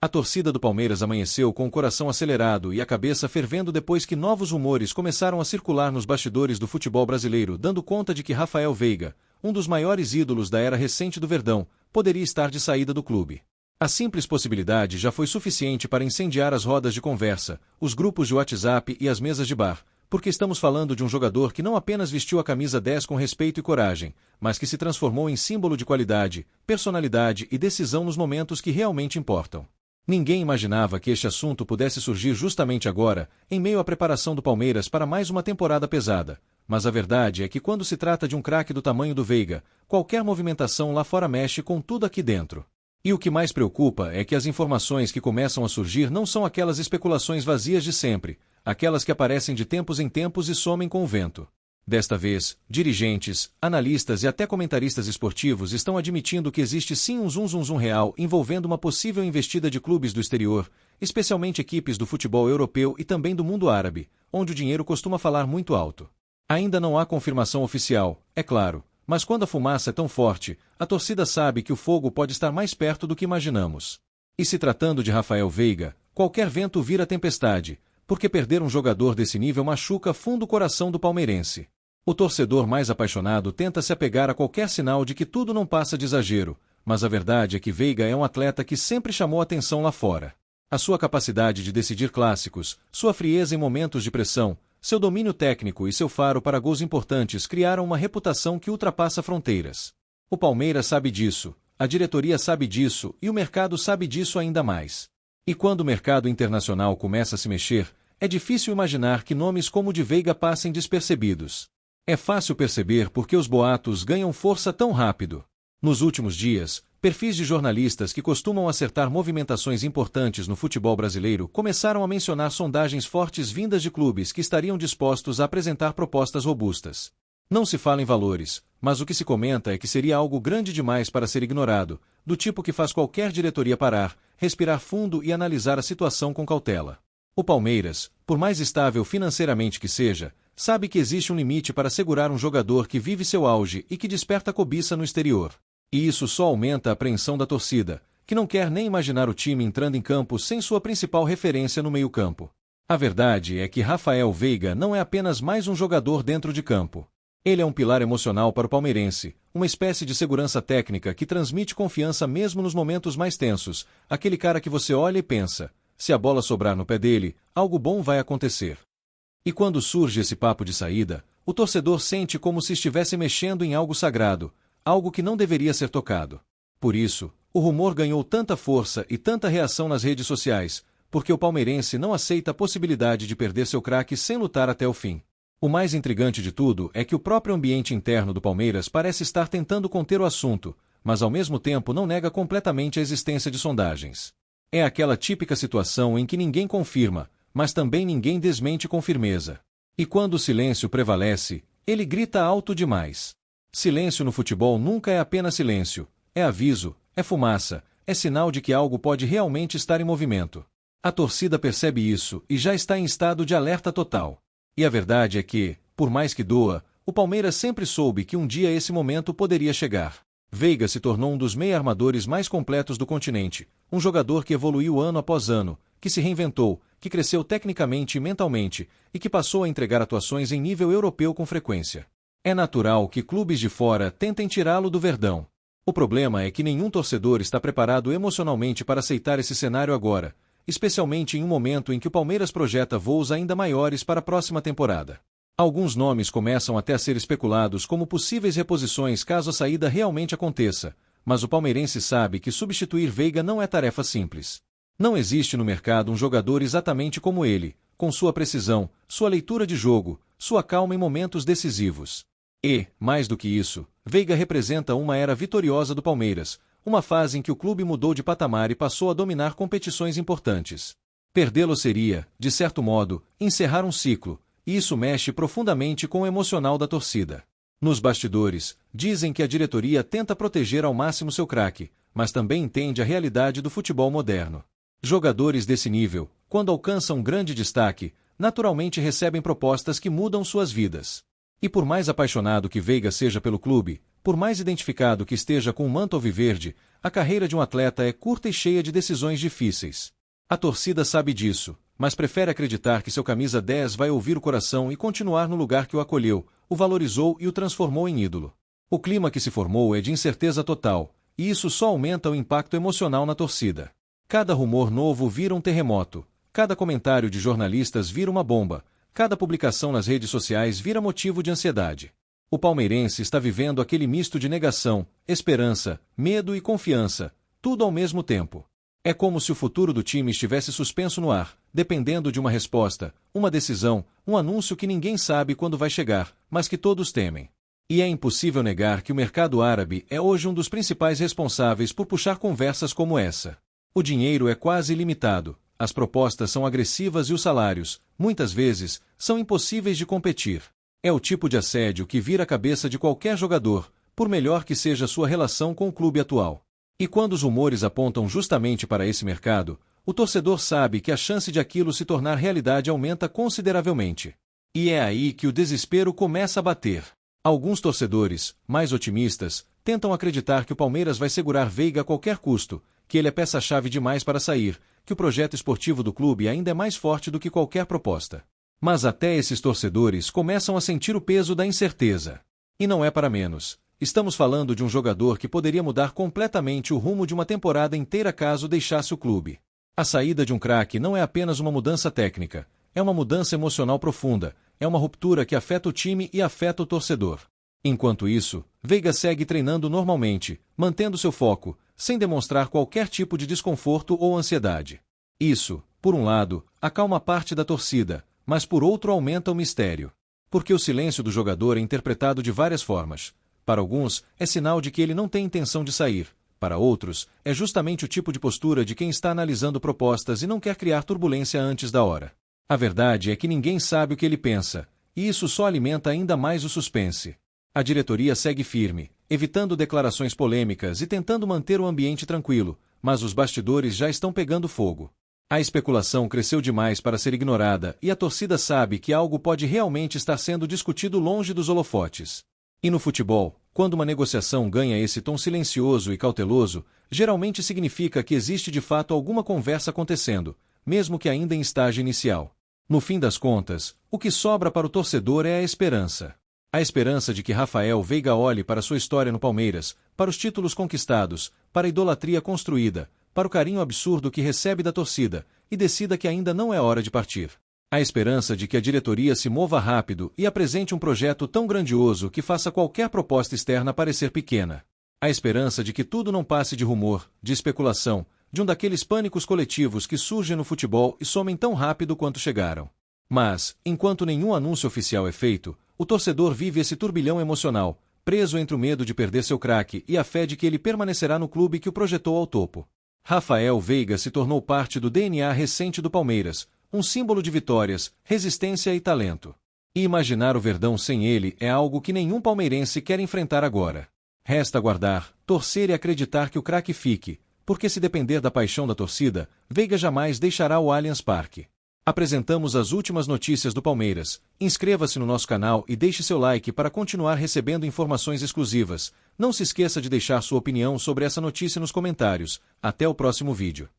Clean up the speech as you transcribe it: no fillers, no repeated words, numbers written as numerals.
A torcida do Palmeiras amanheceu com o coração acelerado e a cabeça fervendo depois que novos rumores começaram a circular nos bastidores do futebol brasileiro, dando conta de que Rafael Veiga, um dos maiores ídolos da era recente do Verdão, poderia estar de saída do clube. A simples possibilidade já foi suficiente para incendiar as rodas de conversa, os grupos de WhatsApp e as mesas de bar, porque estamos falando de um jogador que não apenas vestiu a camisa 10 com respeito e coragem, mas que se transformou em símbolo de qualidade, personalidade e decisão nos momentos que realmente importam. Ninguém imaginava que este assunto pudesse surgir justamente agora, em meio à preparação do Palmeiras para mais uma temporada pesada, mas a verdade é que quando se trata de um craque do tamanho do Veiga, qualquer movimentação lá fora mexe com tudo aqui dentro. E o que mais preocupa é que as informações que começam a surgir não são aquelas especulações vazias de sempre, aquelas que aparecem de tempos em tempos e somem com o vento. Desta vez, dirigentes, analistas e até comentaristas esportivos estão admitindo que existe sim um zum real envolvendo uma possível investida de clubes do exterior, especialmente equipes do futebol europeu e também do mundo árabe, onde o dinheiro costuma falar muito alto. Ainda não há confirmação oficial, é claro, mas quando a fumaça é tão forte, a torcida sabe que o fogo pode estar mais perto do que imaginamos. E se tratando de Rafael Veiga, qualquer vento vira tempestade, porque perder um jogador desse nível machuca fundo o coração do palmeirense. O torcedor mais apaixonado tenta se apegar a qualquer sinal de que tudo não passa de exagero, mas a verdade é que Veiga é um atleta que sempre chamou atenção lá fora. A sua capacidade de decidir clássicos, sua frieza em momentos de pressão, seu domínio técnico e seu faro para gols importantes criaram uma reputação que ultrapassa fronteiras. O Palmeiras sabe disso, a diretoria sabe disso e o mercado sabe disso ainda mais. E quando o mercado internacional começa a se mexer, é difícil imaginar que nomes como o de Veiga passem despercebidos. É fácil perceber por que os boatos ganham força tão rápido. Nos últimos dias, perfis de jornalistas que costumam acertar movimentações importantes no futebol brasileiro começaram a mencionar sondagens fortes vindas de clubes que estariam dispostos a apresentar propostas robustas. Não se fala em valores, mas o que se comenta é que seria algo grande demais para ser ignorado, do tipo que faz qualquer diretoria parar, respirar fundo e analisar a situação com cautela. O Palmeiras, por mais estável financeiramente que seja, sabe que existe um limite para segurar um jogador que vive seu auge e que desperta cobiça no exterior. E isso só aumenta a apreensão da torcida, que não quer nem imaginar o time entrando em campo sem sua principal referência no meio-campo. A verdade é que Rafael Veiga não é apenas mais um jogador dentro de campo. Ele é um pilar emocional para o palmeirense, uma espécie de segurança técnica que transmite confiança mesmo nos momentos mais tensos, aquele cara que você olha e pensa, se a bola sobrar no pé dele, algo bom vai acontecer. E quando surge esse papo de saída, o torcedor sente como se estivesse mexendo em algo sagrado, algo que não deveria ser tocado. Por isso, o rumor ganhou tanta força e tanta reação nas redes sociais, porque o palmeirense não aceita a possibilidade de perder seu craque sem lutar até o fim. O mais intrigante de tudo é que o próprio ambiente interno do Palmeiras parece estar tentando conter o assunto, mas ao mesmo tempo não nega completamente a existência de sondagens. É aquela típica situação em que ninguém confirma, mas também ninguém desmente com firmeza. E quando o silêncio prevalece, ele grita alto demais. Silêncio no futebol nunca é apenas silêncio, é aviso, é fumaça, é sinal de que algo pode realmente estar em movimento. A torcida percebe isso e já está em estado de alerta total. E a verdade é que, por mais que doa, o Palmeiras sempre soube que um dia esse momento poderia chegar. Veiga se tornou um dos meia-armadores mais completos do continente, um jogador que evoluiu ano após ano, que se reinventou, que cresceu tecnicamente e mentalmente, e que passou a entregar atuações em nível europeu com frequência. É natural que clubes de fora tentem tirá-lo do Verdão. O problema é que nenhum torcedor está preparado emocionalmente para aceitar esse cenário agora, especialmente em um momento em que o Palmeiras projeta voos ainda maiores para a próxima temporada. Alguns nomes começam até a ser especulados como possíveis reposições caso a saída realmente aconteça, mas o palmeirense sabe que substituir Veiga não é tarefa simples. Não existe no mercado um jogador exatamente como ele, com sua precisão, sua leitura de jogo, sua calma em momentos decisivos. E, mais do que isso, Veiga representa uma era vitoriosa do Palmeiras, uma fase em que o clube mudou de patamar e passou a dominar competições importantes. Perdê-lo seria, de certo modo, encerrar um ciclo, e isso mexe profundamente com o emocional da torcida. Nos bastidores, dizem que a diretoria tenta proteger ao máximo seu craque, mas também entende a realidade do futebol moderno. Jogadores desse nível, quando alcançam grande destaque, naturalmente recebem propostas que mudam suas vidas. E por mais apaixonado que Veiga seja pelo clube, por mais identificado que esteja com o manto alviverde, a carreira de um atleta é curta e cheia de decisões difíceis. A torcida sabe disso, mas prefere acreditar que seu camisa 10 vai ouvir o coração e continuar no lugar que o acolheu, o valorizou e o transformou em ídolo. O clima que se formou é de incerteza total, e isso só aumenta o impacto emocional na torcida. Cada rumor novo vira um terremoto, cada comentário de jornalistas vira uma bomba, cada publicação nas redes sociais vira motivo de ansiedade. O palmeirense está vivendo aquele misto de negação, esperança, medo e confiança, tudo ao mesmo tempo. É como se o futuro do time estivesse suspenso no ar, dependendo de uma resposta, uma decisão, um anúncio que ninguém sabe quando vai chegar, mas que todos temem. E é impossível negar que o mercado árabe é hoje um dos principais responsáveis por puxar conversas como essa. O dinheiro é quase ilimitado, as propostas são agressivas e os salários, muitas vezes, são impossíveis de competir. É o tipo de assédio que vira a cabeça de qualquer jogador, por melhor que seja sua relação com o clube atual. E quando os rumores apontam justamente para esse mercado, o torcedor sabe que a chance de aquilo se tornar realidade aumenta consideravelmente. E é aí que o desespero começa a bater. Alguns torcedores, mais otimistas, tentam acreditar que o Palmeiras vai segurar Veiga a qualquer custo, que ele é peça-chave demais para sair, que o projeto esportivo do clube ainda é mais forte do que qualquer proposta. Mas até esses torcedores começam a sentir o peso da incerteza. E não é para menos. Estamos falando de um jogador que poderia mudar completamente o rumo de uma temporada inteira caso deixasse o clube. A saída de um craque não é apenas uma mudança técnica, é uma mudança emocional profunda, é uma ruptura que afeta o time e afeta o torcedor. Enquanto isso, Veiga segue treinando normalmente, mantendo seu foco, sem demonstrar qualquer tipo de desconforto ou ansiedade. Isso, por um lado, acalma parte da torcida, mas por outro aumenta o mistério. Porque o silêncio do jogador é interpretado de várias formas. Para alguns, é sinal de que ele não tem intenção de sair. Para outros, é justamente o tipo de postura de quem está analisando propostas e não quer criar turbulência antes da hora. A verdade é que ninguém sabe o que ele pensa, e isso só alimenta ainda mais o suspense. A diretoria segue firme, evitando declarações polêmicas e tentando manter o ambiente tranquilo, mas os bastidores já estão pegando fogo. A especulação cresceu demais para ser ignorada e a torcida sabe que algo pode realmente estar sendo discutido longe dos holofotes. E no futebol, quando uma negociação ganha esse tom silencioso e cauteloso, geralmente significa que existe de fato alguma conversa acontecendo, mesmo que ainda em estágio inicial. No fim das contas, o que sobra para o torcedor é a esperança. A esperança de que Rafael Veiga olhe para sua história no Palmeiras, para os títulos conquistados, para a idolatria construída, para o carinho absurdo que recebe da torcida, e decida que ainda não é hora de partir. A esperança de que a diretoria se mova rápido e apresente um projeto tão grandioso que faça qualquer proposta externa parecer pequena. A esperança de que tudo não passe de rumor, de especulação, de um daqueles pânicos coletivos que surgem no futebol e somem tão rápido quanto chegaram. Mas, enquanto nenhum anúncio oficial é feito, o torcedor vive esse turbilhão emocional, preso entre o medo de perder seu craque e a fé de que ele permanecerá no clube que o projetou ao topo. Rafael Veiga se tornou parte do DNA recente do Palmeiras, um símbolo de vitórias, resistência e talento. E imaginar o Verdão sem ele é algo que nenhum palmeirense quer enfrentar agora. Resta aguardar, torcer e acreditar que o craque fique, porque se depender da paixão da torcida, Veiga jamais deixará o Allianz Parque. Apresentamos as últimas notícias do Palmeiras. Inscreva-se no nosso canal e deixe seu like para continuar recebendo informações exclusivas. Não se esqueça de deixar sua opinião sobre essa notícia nos comentários. Até o próximo vídeo.